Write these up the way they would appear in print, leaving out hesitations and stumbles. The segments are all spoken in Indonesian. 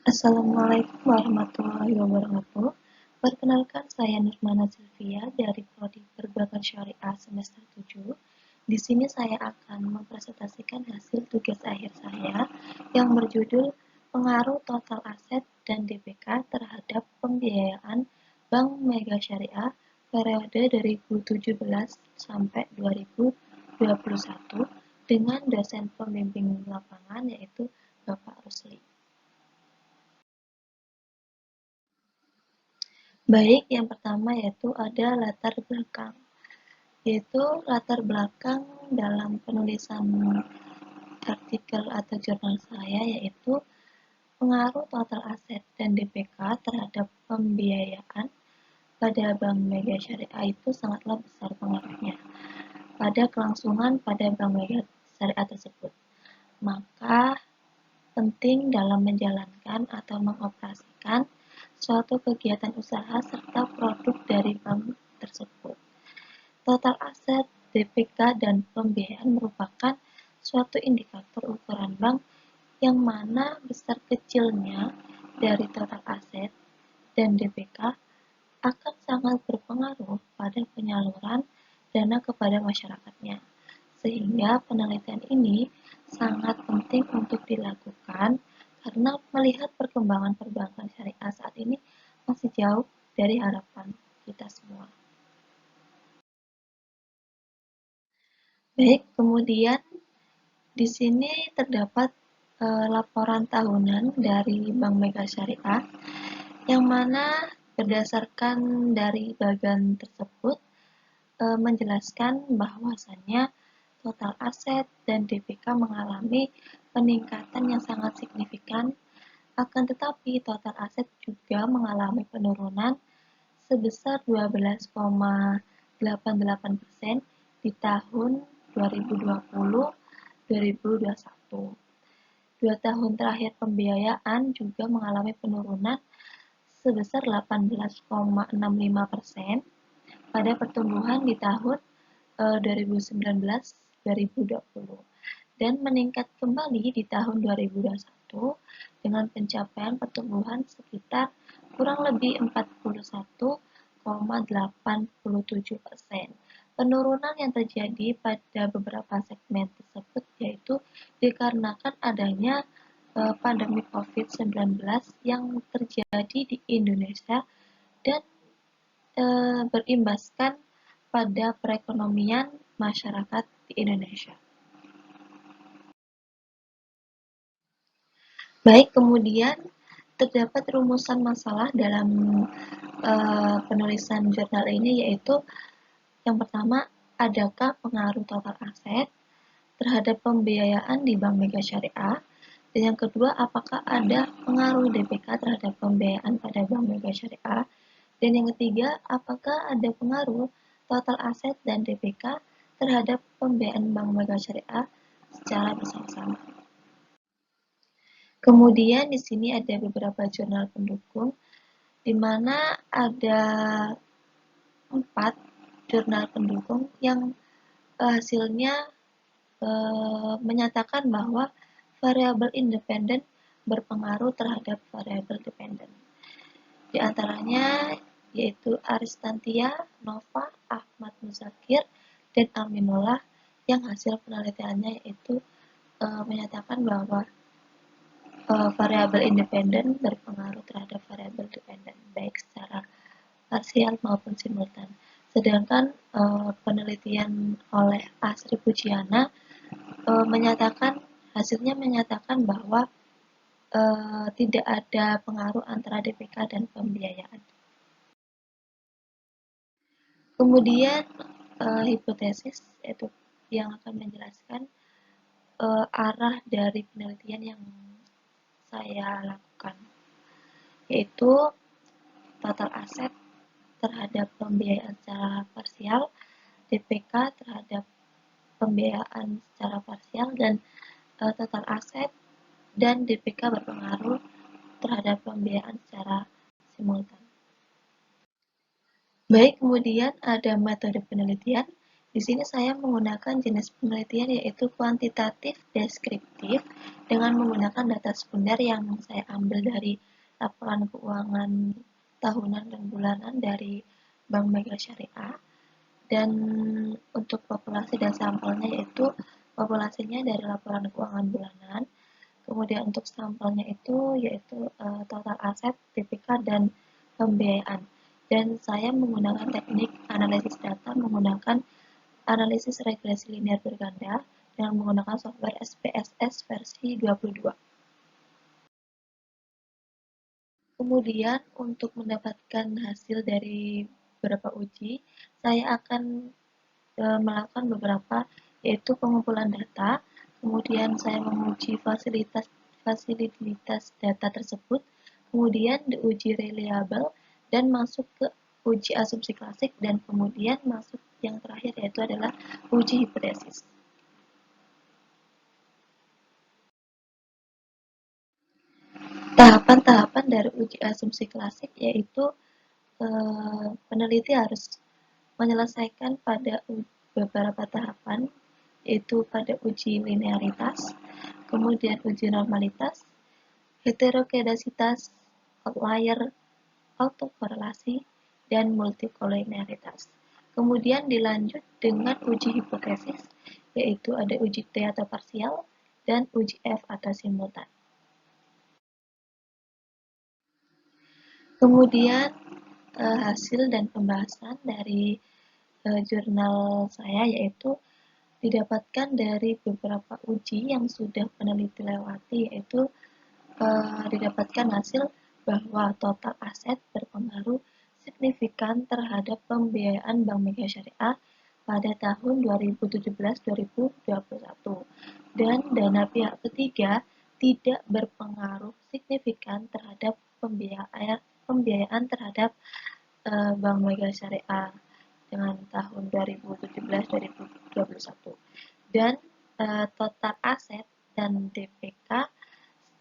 Assalamualaikum warahmatullahi wabarakatuh. Perkenalkan, saya Nurmana Sylvia dari Prodi Perbankan Syariah semester 7. Di sini saya akan mempresentasikan hasil tugas akhir saya yang berjudul Pengaruh Total Aset dan DPK terhadap Pembiayaan Bank Mega Syariah periode 2017 sampai 2021 dengan dosen pembimbing lapangan yaitu Bapak Rusli. Baik, yang pertama yaitu ada latar belakang, yaitu latar belakang dalam penulisan artikel atau jurnal saya yaitu pengaruh total aset dan DPK terhadap pembiayaan pada Bank Mega Syariah itu sangatlah besar pengaruhnya pada kelangsungan pada Bank Mega Syariah tersebut. Maka penting dalam menjalankan atau mengoperasikan suatu kegiatan usaha serta produk dari bank tersebut. Total aset, DPK, dan pembiayaan merupakan suatu indikator ukuran bank yang mana besar kecilnya dari total aset dan DPK akan sangat berpengaruh pada penyaluran dana kepada masyarakatnya. Sehingga penelitian ini sangat penting untuk dilakukan karena melihat perkembangan perbankan syariah saat ini masih jauh dari harapan kita semua. Baik, kemudian di sini terdapat laporan tahunan dari Bank Mega Syariah yang mana berdasarkan dari bagian tersebut menjelaskan bahwasannya total aset dan DPK mengalami peningkatan yang sangat signifikan, akan tetapi total aset juga mengalami penurunan sebesar 12,88% di tahun 2020-2021. 2 tahun terakhir pembiayaan juga mengalami penurunan sebesar 18,65% pada pertumbuhan di tahun 2019-2020 dan meningkat kembali di tahun 2021 dengan pencapaian pertumbuhan sekitar kurang lebih 41,87%. Penurunan yang terjadi pada beberapa segmen tersebut yaitu dikarenakan adanya pandemi COVID-19 yang terjadi di Indonesia dan berimbaskan pada perekonomian masyarakat di Indonesia. Baik, kemudian terdapat rumusan masalah dalam penulisan jurnal ini yaitu yang pertama, adakah pengaruh total aset terhadap pembiayaan di Bank Mega Syariah? Dan yang kedua, apakah ada pengaruh DPK terhadap pembiayaan pada Bank Mega Syariah? Dan yang ketiga, apakah ada pengaruh total aset dan DPK terhadap pembiayaan Bank Mega Syariah secara bersama-sama? Kemudian di sini ada beberapa jurnal pendukung, di mana ada 4 jurnal pendukung yang hasilnya menyatakan bahwa variabel independen berpengaruh terhadap variabel dependen. Di antaranya yaitu Aristantia, Nova, Ahmad Muzakir, dan Aminullah yang hasil penelitiannya yaitu menyatakan bahwa variabel independen berpengaruh terhadap variabel dependen baik secara parsial maupun simultan. Sedangkan penelitian oleh Asri Pujiana hasilnya menyatakan bahwa tidak ada pengaruh antara DPK dan pembiayaan. Kemudian hipotesis yaitu yang akan menjelaskan arah dari penelitian yang saya lakukan, yaitu total aset terhadap pembiayaan secara parsial, DPK terhadap pembiayaan secara parsial, dan total aset dan DPK berpengaruh terhadap pembiayaan secara simultan. Baik, kemudian ada metode penelitian. Di sini saya menggunakan jenis penelitian yaitu kuantitatif deskriptif dengan menggunakan data sekunder yang saya ambil dari laporan keuangan tahunan dan bulanan dari Bank Mega Syariah. Dan untuk populasi dan sampelnya yaitu populasinya dari laporan keuangan bulanan. Kemudian untuk sampelnya itu yaitu total aset, TPK, dan pembiayaan. Dan saya menggunakan teknik analisis data menggunakan analisis regresi linear berganda dengan menggunakan software SPSS versi 22. Kemudian untuk mendapatkan hasil dari beberapa uji, saya akan melakukan beberapa, yaitu pengumpulan data, kemudian saya menguji fasilitas data tersebut, kemudian diuji reliable, dan masuk ke uji asumsi klasik, dan kemudian masuk yang terakhir yaitu adalah uji hipotesis. Tahapan-tahapan dari uji asumsi klasik yaitu peneliti harus menyelesaikan pada beberapa tahapan, yaitu pada uji linearitas, kemudian uji normalitas, heterogenesitas, outlier, autokorelasi, dan multikolinearitas. Kemudian dilanjut dengan uji hipotesis, yaitu ada uji T atau parsial, dan uji F atau simultan. Kemudian hasil dan pembahasan dari jurnal saya yaitu didapatkan dari beberapa uji yang sudah peneliti lewati, yaitu didapatkan hasil bahwa total aset berpengaruh signifikan terhadap pembiayaan Bank Mega Syariah pada tahun 2017-2021 dan dana pihak ketiga tidak berpengaruh signifikan terhadap pembiayaan terhadap Bank Mega Syariah dengan tahun 2017-2021 dan total aset dan DPK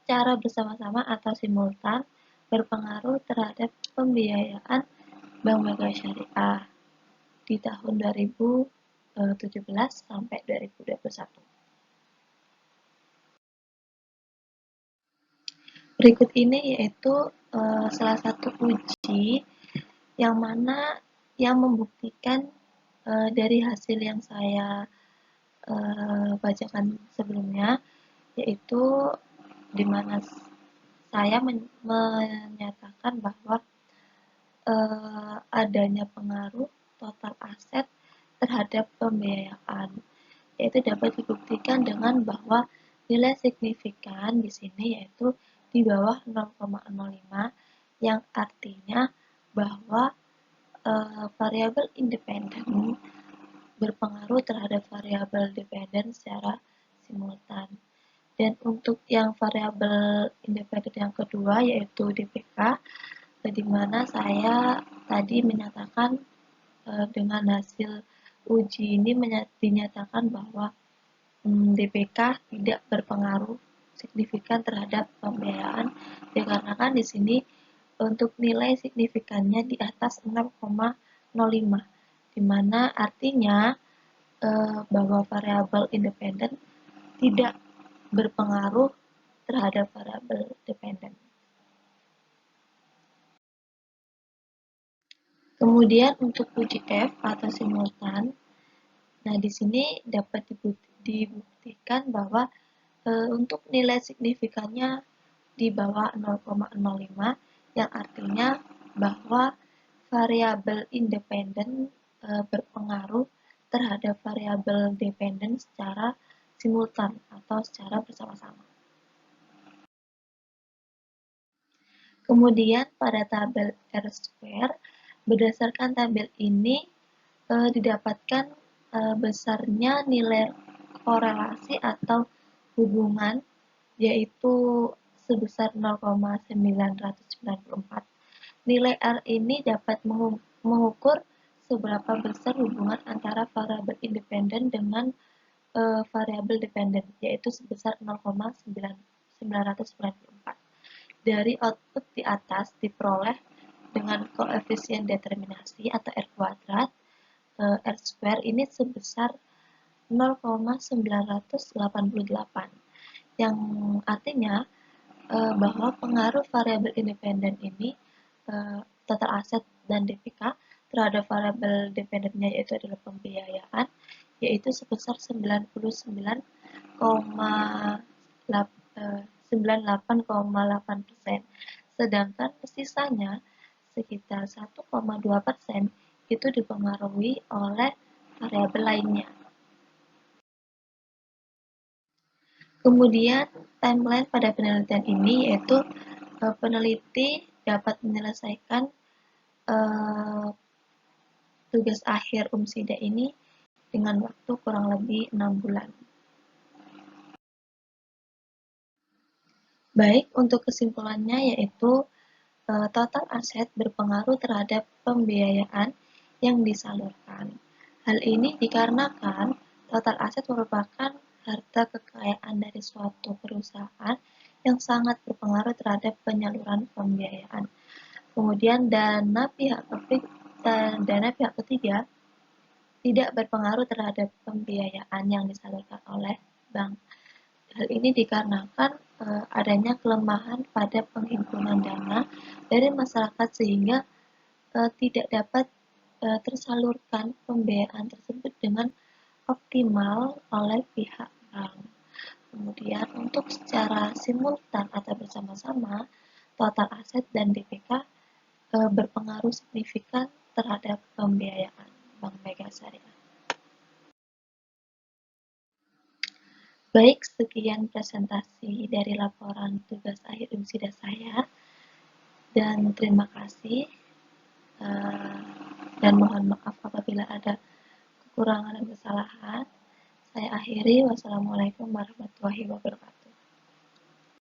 secara bersama-sama atau simultan berpengaruh terhadap pembiayaan Bank Mega Syariah di tahun 2017 sampai 2021. Berikut ini yaitu salah satu uji yang mana yang membuktikan dari hasil yang saya bacakan sebelumnya, yaitu di mana saya menyatakan bahwa adanya pengaruh total aset terhadap pembiayaan, yaitu dapat dibuktikan dengan bahwa nilai signifikan di sini yaitu di bawah 0,05, yang artinya bahwa variabel independen berpengaruh terhadap variabel dependen secara simultan. Dan untuk yang variabel independen yang kedua yaitu DPK, di mana saya tadi menyatakan dengan hasil uji ini dinyatakan bahwa DPK tidak berpengaruh signifikan terhadap pembiayaan, dikarenakan di sini untuk nilai signifikannya di atas 0,05, di mana artinya bahwa variabel independen tidak berpengaruh terhadap variabel dependen. Kemudian untuk uji F atau simultan, nah di sini dapat dibuktikan bahwa untuk nilai signifikannya di bawah 0,05, yang artinya bahwa variabel independen berpengaruh terhadap variabel dependen secara simultan atau secara bersama-sama. Kemudian pada tabel R-square, berdasarkan tabel ini didapatkan besarnya nilai korelasi atau hubungan yaitu sebesar 0,994. Nilai R ini dapat mengukur seberapa besar hubungan antara variabel independen dengan variabel dependen, yaitu sebesar 0,994. Dari output di atas diperoleh dengan koefisien determinasi atau R kuadrat R square ini sebesar 0,988, yang artinya bahwa pengaruh variabel independen ini total aset dan DPK terhadap variabel dependennya yaitu adalah pembiayaan yaitu sebesar 98,8%, sedangkan sisanya sekitar 1,2% itu dipengaruhi oleh variabel lainnya. Kemudian timeline pada penelitian ini yaitu peneliti dapat menyelesaikan tugas akhir UMSIDA ini dengan waktu kurang lebih 6 bulan. Baik, untuk kesimpulannya yaitu total aset berpengaruh terhadap pembiayaan yang disalurkan. Hal ini dikarenakan total aset merupakan harta kekayaan dari suatu perusahaan yang sangat berpengaruh terhadap penyaluran pembiayaan. Kemudian dana pihak ketiga tidak berpengaruh terhadap pembiayaan yang disalurkan oleh bank. Hal ini dikarenakan adanya kelemahan pada penghimpunan dana dari masyarakat sehingga tidak dapat tersalurkan pembiayaan tersebut dengan optimal oleh pihak bank. Kemudian untuk secara simultan atau bersama-sama, total aset dan DPK berpengaruh signifikan terhadap pembiayaan Bank Mega Syariah. Baik, sekian presentasi dari laporan tugas akhir UMSIDA saya, dan terima kasih, dan mohon maaf apabila ada kekurangan dan kesalahan. Saya akhiri, wassalamualaikum warahmatullahi wabarakatuh.